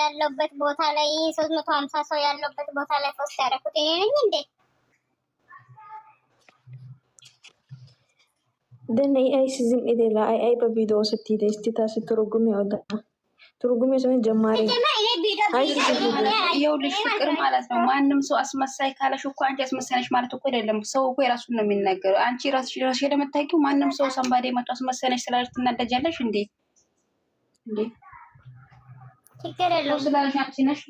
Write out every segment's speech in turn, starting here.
ያለበት ቦታ ላይ 350 ሰው ያለበት ቦታ ላይ ፖስት ያደረኩት እኔ ነኝ እንዴ? ደን አይ ሲዝም ኢዴላ አይ በቪዲዮ ስትይደ እስቲ ታስተረጉም ያወጣ ትርጉም የሰውን ጀማሪ ይኸውልሽ ፍቅር ማለት ነው። ማንም ሰው አስመሳይ ካለሽ እኮ አንቺ አስመሳይነሽ ማለት እኮ አይደለም። ሰው እኮ የራሱን ነው የሚናገረው። አንቺ ራስሽ ለምታውቂው ማንም ሰው ሰንባዴ መጥቶ አስመሳይነሽ ስላለሽ ትናደጃለሽ እንዴ? ችግር የለውም ስላለሽ አንቺ ነሽ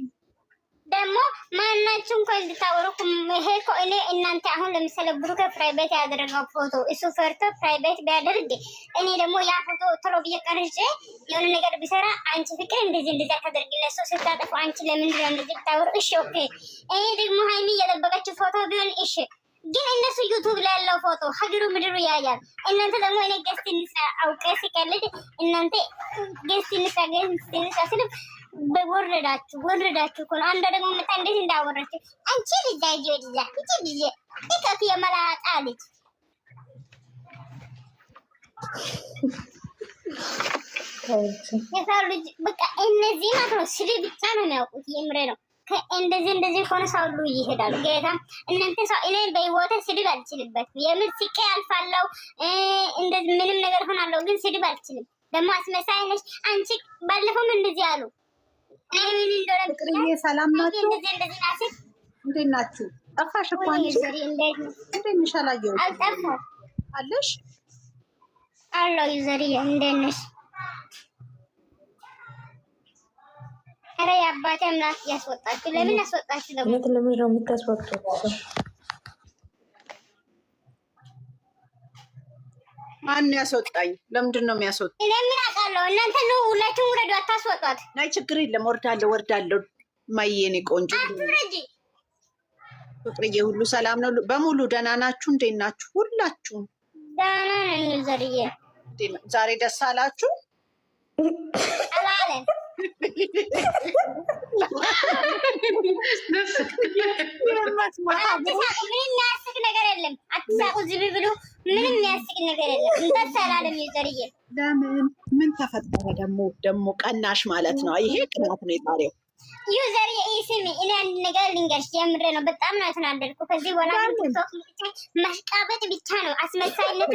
ደግሞ ማናችሁ እንኳን እንድታወሩኩም ይሄ እኮ እኔ እናንተ አሁን ለምሳሌ ብሩክ ፕራይቬት ያደረገው ፎቶ እሱ ፈርቶ ፕራይቬት ቢያደርግ እኔ ደግሞ ያ ፎቶ ቶሎ ብዬ ቀርጬ የሆነ ነገር ቢሰራ አንቺ ፍቅር እንደዚህ ታደርጊለት ሰው ስታጠፉ አንቺ ለምንድን ነው እንደዚህ ብታወሩ? እሺ ኦኬ። እኔ ደግሞ ሃይሚ የጠበቀችው ፎቶ ቢሆን እሺ፣ ግን እነሱ ዩቱብ ላይ ያለው ፎቶ ሀገሩ ምድሩ ያያል። እናንተ ደግሞ እኔ ገስት እንስራ አውቄ ሲቀልድ እናንተ ገስት እንስራ ስል በወረዳችሁ እኮ ነው። አንዷ ደግሞ መጣ እንዴት እንዳወራችሁ አንቺ ልጅ አይጆላ ልጅ እከክ የመላጣ ልጅ የሰው ልጅ በቃ እነዚህ ማለት ነው ስሊ ብቻ ነው የሚያውቁት። የምሬ ነው። እንደዚህ ሆነ ሰው ሁሉ ይሄዳል። ጌታ እናንተ ሰው እኔ በህይወቴ ስድብ አልችልበትም። የምር ስቄ አልፋለሁ። እንደዚህ ምንም ነገር ሆናለሁ፣ ግን ስድብ አልችልም። ደግሞ አስመሳይ ነሽ አንቺ። ባለፈውም እንደዚህ አሉ። ፍቅርዬ ሰላም ናችሁ? እንዴት ናችሁ? ጠፋሽ እኮ አንቺ። እንዴት ነሽ? አላየሁም። አልጠፋም አለሽ አለው ዩዘርዬ እንዴት ነሽ? ኧረ የአባቴ አምላክ ያስወጣችሁ። ለምን ያስወጣችሁ ደግሞ? ለምን ነው የምታስወጡት? ማን ያስወጣኝ? ለምንድን ነው የሚያስወጣኝ? እኔ ምን አውቃለሁ? እናንተ ነው ሁላችሁም ውረዱ፣ አታስወጣት። ናይ ችግር የለም ወርዳለሁ። ማየኔ ቆንጆ አትውረጂ። ፍቅርዬ ሁሉ ሰላም ነው? በሙሉ ደህና ናችሁ? እንዴት ናችሁ? ሁላችሁም ደህና ነን። ዘርዬ ዛሬ ደስ አላችሁ? አላለን ምንም የሚያስቅ ነገር የለም። አትሳቁ፣ ዝም ብሉ። ምንም የሚያስቅ ነገር የለም። ደስ አላለም። ዘርዬ ለምን ምን ተፈጠረ? ደግሞ ቀናሽ ማለት ነው። ይሄ ቅናት ነው የዛሬው። ዩዘር የኢስሚ እኔ አንድ ነገር ልንገርሽ፣ የምሬ ነው። በጣም ነው የተናደድኩ። ከዚህ በኋላ መሽቃበጥ ብቻ ነው አስመሳይነቱ።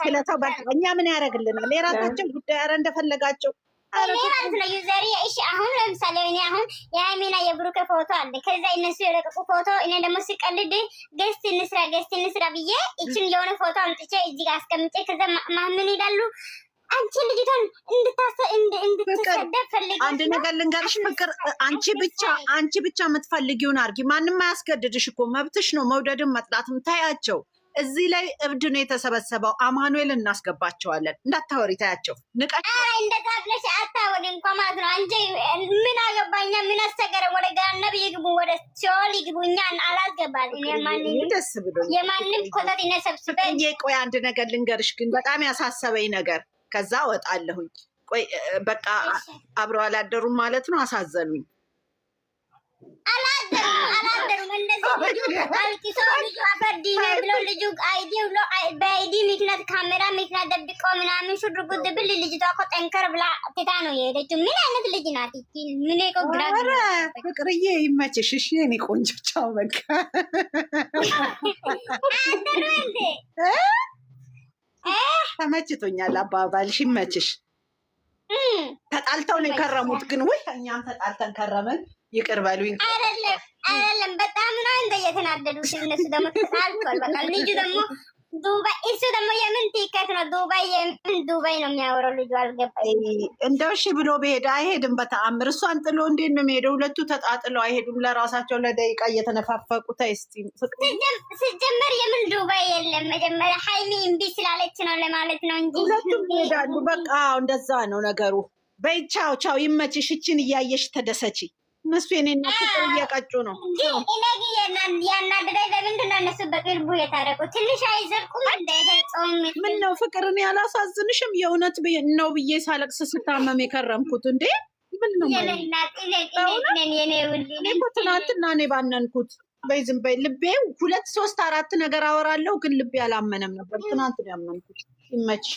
ስለተው በቃ እኛ ምን ያደርግልናል? የራሳቸው ጉዳይ። ኧረ እንደፈለጋቸው እኔ ማለት ነው ዩዘር እሺ። አሁን ለምሳሌ እኔ አሁን የሃይሚና የብሩክ ፎቶ አለ። ከዛ እነሱ የለቀቁ ፎቶ እኔ ደግሞ ሲቀልድ ገስት እንስራ ብዬ እችን የሆነ ፎቶ አምጥቼ እዚህ ጋር አስቀምጬ ከዛ ምን ይላሉ? አንቺ ልጅቷን እንድትሰደብ ፈልጊ። አንድ ነገር ልንገርሽ ፍቅር፣ አንቺ ብቻ የምትፈልጊውን አድርጊ። ማንም አያስገድድሽ እኮ መብትሽ ነው። መውደድም መጥላትም ታያቸው። እዚህ ላይ እብድ ነው የተሰበሰበው። አማኑኤል እናስገባቸዋለን። እንዳታወሪ ታያቸው። ንቀት እንደዛ ብለሽ አታወሪ እንኳ ማለት ነው። አንቺ ምን አገባኛ? ምን አስቸገረ? ወደ ገሃነም ይግቡ፣ ወደ ሲኦል ይግቡ። እኛን አላስገባል። ደስ ብሎኝ የማንም ኮተት ይነሰብስበ። ቆይ አንድ ነገር ልንገርሽ ግን በጣም ያሳሰበኝ ነገር፣ ከዛ ወጣለሁኝ። ቆይ በቃ አብረው አላደሩም ማለት ነው። አሳዘኑኝ። አላደሩም እንደዚህ አልኪሶ ልጁ አፈርዲኛ ብሎ ልጁ አይዲ ብሎ በአይዲ ምክንያት ካሜራ ምክንያት ደብቆ ምናምን ሹር ጉድ ብል ልጅቷ እኮ ጠንከር ብላ ትታ ነው የሄደችው። ምን አይነት ልጅ ናት? ምን እኮ ግራ ፍቅርዬ ይመችሽ። እሺ የኔ ቆንጆ ቻው። በቃ አደሩ እንዴ ተመችቶኛል። አባባልሽ ይመችሽ። ተጣልተው ነው የከረሙት። ግን ወይ እኛም ተጣልተን ከረመን። ይቅር በሉኝ። አይደለም በጣም ነው እንደ የተናደዱት እነሱ ደግሞ ተጣልቷል። በቃ ልጁ ደግሞ ዱባይ፣ እሱ ደግሞ የምን ቲኬት ነው ዱባይ? የምን ዱባይ ነው የሚያወራው ልጁ? አልገባኝ። እንደው እሺ ብሎ በሄደ አይሄድም በተአምር። እሷን ጥሎ እንዴት ነው የሚሄደው? ሁለቱ ተጣጥለው አይሄዱም። ለራሳቸው ለደቂቃ እየተነፋፈቁ ታይስቲ ሲጀመር የምን ዱባይ የለም። መጀመሪያ ሃይሚ እምቢ ስላለች ነው ለማለት ነው እንጂ ሁለቱም ይሄዳሉ። በቃ እንደዛ ነው ነገሩ። በይ ቻው ቻው፣ ይመችሽ። እችን እያየሽ ተደሰቺ። እነሱ የኔና ፍቅር እየቀጩ ነው። ያናደዳይ ለምንድን ነው እነሱ በቅርቡ የታረቁ? ትንሽ አይዘልቁም? ምን ነው ፍቅርን ያላሳዝንሽም? የእውነት ነው ብዬ ሳለቅስ ስታመም የከረምኩት እንዴ? ምን ነው ትናንትና እኔ ባነንኩት። በይ ዝም በይ። ልቤ 2 3 4 ነገር አወራለሁ፣ ግን ልቤ አላመነም ነበር። ትናንት ነው ያመንኩት። ይመችሽ።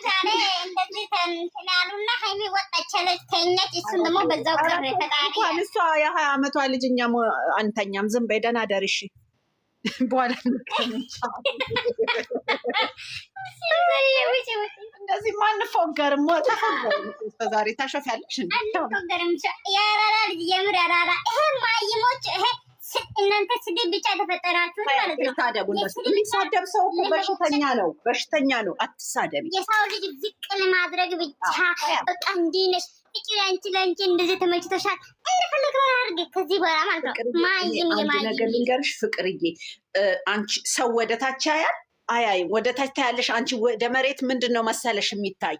ዛሬ እንደዚህ ተንትናሉና ሀይሚ ወጣች ተኛች። እሱን ደግሞ በዛው ቀረ። ፈጣሪ እሷ የ20 ዓመቷ ልጅ እኛም አንተኛም። ዝም በይ ደህና ደር እሺ። በኋላ እንደዚህ ማንፎገርም ዛሬ ታሸፊያለሽ። ያራራ ልጅ የምር ያራራ። ይሄ ማይሞች ይሄ እናንተ ስድብ ብቻ ተፈጠራችሁ ማለት ነው። የሚሳደብ ሰው በሽተኛ ነው፣ በሽተኛ ነው። አትሳደቢ። የሰው ልጅ ዝቅ ለማድረግ ብቻ በቃ እንዲህ ነሽ ፍቅር፣ አንቺ ለአንቺ እንደዚህ ተመችቶሻል እንደፈለግ ነው አድርጌ ከዚህ በኋላ ማለት ነው። ማይም አንድ ነገር ልንገርሽ ፍቅርዬ፣ አንቺ ሰው ወደ ታች ያያል አያይም። ወደ ታች ታያለሽ አንቺ። ወደ መሬት ምንድን ነው መሰለሽ የሚታይ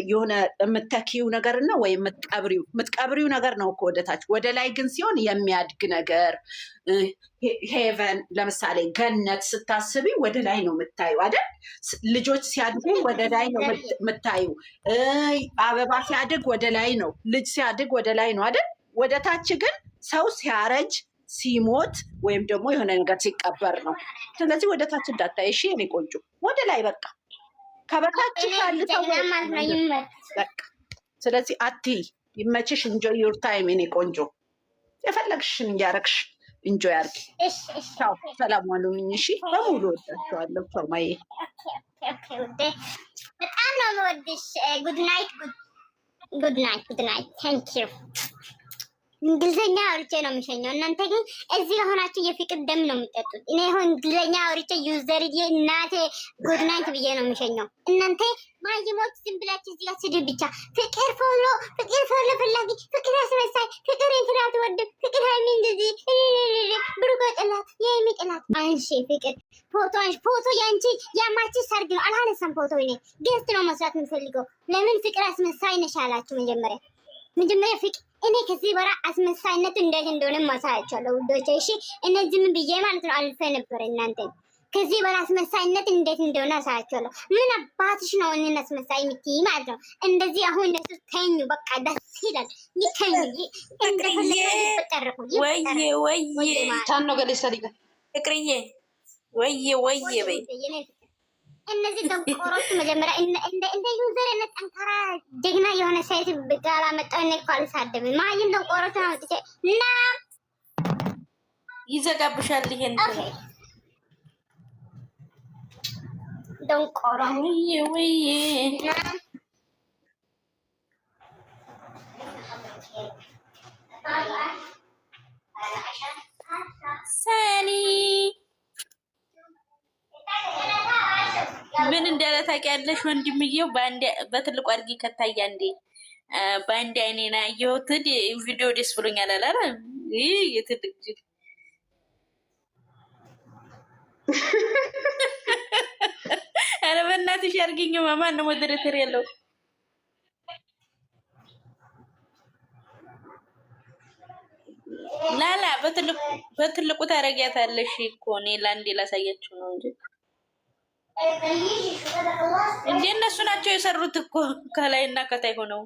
የሆነ የምተኪው ነገር እና ወይ የምትቀብሪው ነገር ነው እኮ ወደ ታች። ወደ ላይ ግን ሲሆን የሚያድግ ነገር ሄቨን፣ ለምሳሌ ገነት ስታስቢ ወደ ላይ ነው የምታዩ አይደል? ልጆች ሲያድጉ ወደ ላይ ነው የምታዩ። አበባ ሲያድግ ወደ ላይ ነው፣ ልጅ ሲያድግ ወደ ላይ ነው አይደል? ወደ ታች ግን ሰው ሲያረጅ ሲሞት ወይም ደግሞ የሆነ ነገር ሲቀበር ነው። ስለዚህ ወደ ታች እንዳታይ እሺ የኔ ቆንጆ፣ ወደ ላይ በቃ ከበታች ካልተው በቃ። ስለዚህ አትይ፣ ይመችሽ። ኢንጆይ ዩር ታይም የኔ ቆንጆ፣ የፈለግሽን እያረግሽ ኢንጆይ አርጊ። ቻው፣ ሰላም ዋሉልኝ። እሺ በሙሉ ወዳቸዋለሁ። ቻው ማዬ፣ በጣም ነው የምወድሽ። ጉድ ናይት፣ ጉድ ናይት፣ ጉድ ናይት። ታንክ ዩ። እንግሊዝኛ አውርቼ ነው የሚሸኘው። እናንተ ግን እዚህ ሆናችሁ የፍቅር ደም ነው የሚጠጡት። እኔ አሁን እንግሊዝኛ አውርቼ ዩዘር እናቴ ጉድ ናይት ብዬ ነው የሚሸኘው። እናንተ ማይሞች ዝም ብላችሁ እዚህ ጋር ስድብ ብቻ። ፍቅር ፎሎ ፈላጊ፣ ፍቅር አስመሳይ፣ ፍቅር እንትን አትወድም፣ ፍቅር ሀይሚ እንደዚህ ብሩክ ጥላት፣ የሀይሚ ጥላት። አንሺ ፍቅር ፎቶ ያንቺ ያማቺ ሰርግ ነው። አልሀነሳም ፎቶ። እኔ ጌስት ነው መስራት የምፈልገው። ለምን ፍቅር አስመሳይ ነሽ አላችሁ መጀመሪያ ፍቅር። እኔ ከዚህ በራ አስመሳይነት እንዴት እንደሆነ ማሳያቸዋለሁ ውዶቼ። እሺ እነዚህም ብዬ ማለት ነው አልፈ ነበር። እናንተ ከዚህ በራ አስመሳይነት እንዴት እንደሆነ አሳያቸዋለሁ። ምን አባትሽ ነው እኔን አስመሳይ የምትይ ማለት ነው? እንደዚህ አሁን እነሱ ተኙ፣ በቃ ደስ ይላል። ይተኙ እንደፈለገ ይፈጠረቁ። ወይዬ ታኖ ገለሰ ዲጋ ፍቅርዬ ወይዬ በይ። እነዚህ ደንቆሮች መጀመሪያ እንደ ዩዘር እነ ጠንካራ ጀግና የሆነ ሴት ጋር መጣው። እኔ እኮ አልሳደብም። ማይም ደንቆሮች ነው ጥቼ እና ይዘጋብሻል። ይሄን ደንቆሮ ወይዬ ሰኒ ምን እንዳለ ታውቂያለሽ? ወንድምዬው በትልቁ አድርጊ ከታያ እንዴ በአንድ አይኔና ያየሁት ቪዲዮ ደስ ብሎኛል አላለ? ይህ የትልቅ ጅል ኧረ በእናትሽ አድርጊኝ። ማን ነው ሞዴሬተር ያለው? ላላ በትልቁ ታረጊያታለሽ እኮ። እኔ ለአንዴ ላሳያችሁ ነው እንጂ እንዴ እነሱ ናቸው የሰሩት እኮ ከላይ እና ከታይ ሆነው።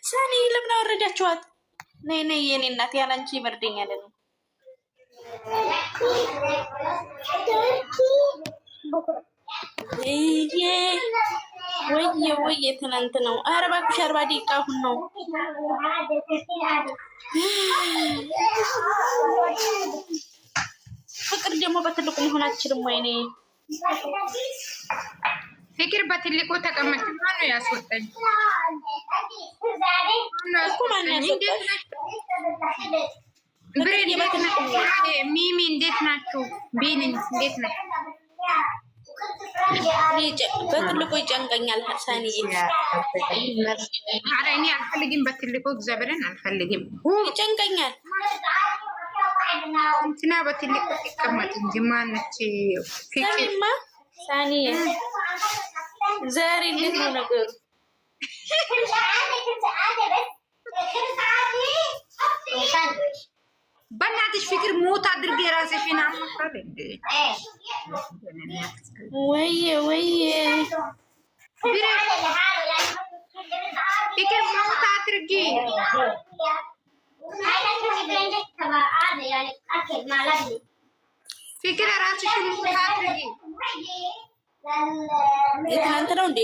ሳኒ ለምን አወረዳችኋት? ነይ ነይ የኔ እናት፣ ያላንቺ ይበርደኛል ነው። ወይዬ ትናንት ነው። ኧረ እባክሽ 40 ደቂቃ አሁን ነው። ፍቅር ደግሞ በትልቁ መሆን አትችልም። ወይኔ ፍቅር በትልቁ ተቀመጥ። ማን ነው ያስወጣኝ? ሚሚ እንዴት ናችሁ? ቢኒ እንዴት ነው? በትልቁ ይጨንቀኛል። ሳኒዬ ኧረ እኔ አልፈልግም በትልቁ፣ እግዚአብሔርን አልፈልግም፣ ይጨንቀኛል። እንትና በትልቁ ትቀመጥ እንጂ ማነች ፍቅርማ? ሳኒዬ ዛሬ እንዴት ነው ነገሩ? በእናትሽ ፍቅር ሞት አድርጌ ራስሽን አማካል እንዴ? ወይዬ ፍቅር ሞት አድርጌ ፍቅር ራስሽን ታድርጊ። የትናንት ነው እንዴ?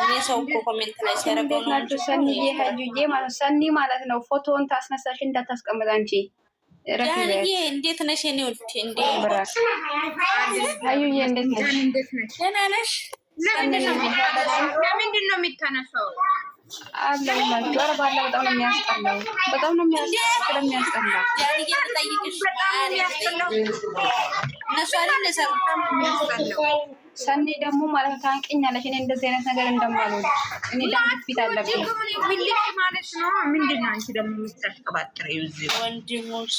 እኔ ሰው እኮ ኮሜንት ላይ ሲያደርገው ነው ናችሁ። ሰኒዬ ሀዩዬ ማለት ሰኒ ማለት ነው። ፎቶውን ታስነሳሽ እንዳታስቀምጥ አንቺ ዳንዬ እንዴት ነሽ? እኔ ወድ እንዴ ብራስ ሀዩዬ እንዴት ነሽ? ደህና ነሽ? ለምንድን ነው የሚታነሳው? አለሁላችሁ። ኧረ ባላ በጣም ነው የሚያስጠላው። በጣም ነው የሚያስጠላው። ዳንዬ ልጠይቅሽ እነሱ አይደል የሰሩት? ሰኒ ደግሞ ማለት ታንቀኛለሽ። እኔ እንደዚህ አይነት ነገር እንደማልወድ እኔ ደም ግፊት አለብኝ። ምልክ ማለት ነው። ምንድን ነው አንቺ ደግሞ የምታሽቀባጥሪው? እዚህ ወንድሙስ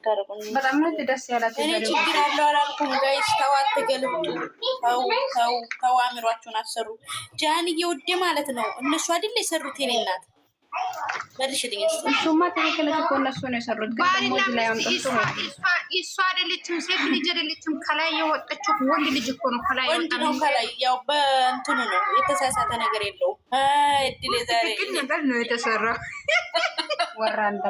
ታረቁኝ። በጣም ነው ደስ ያላችሁ። እኔ ችግር አለው አላልኩም ጋይስ። ተው አትገልጡ። ተው አእምሯችሁን አሰሩ። ጃንዬ ውዴ ማለት ነው። እነሱ አይደል የሰሩት? የኔ እናት መልሽልኝ። እሱማ ትክክል እኮ እነሱ ነው የሰሩት። ግን ደግሞ እዚህ ላይ አምጥቶ እሷ አይደለችም፣ ሴት ልጅ አይደለችም። ከላይ የወጣችው ወንድ ልጅ እኮ ነው። ከላይ ወንድ ነው። ከላይ ያው በእንትኑ ነው የተሳሳተ ነገር የለውም። እድል ዛሬ ነገር ነው የተሰራው ወራንዳ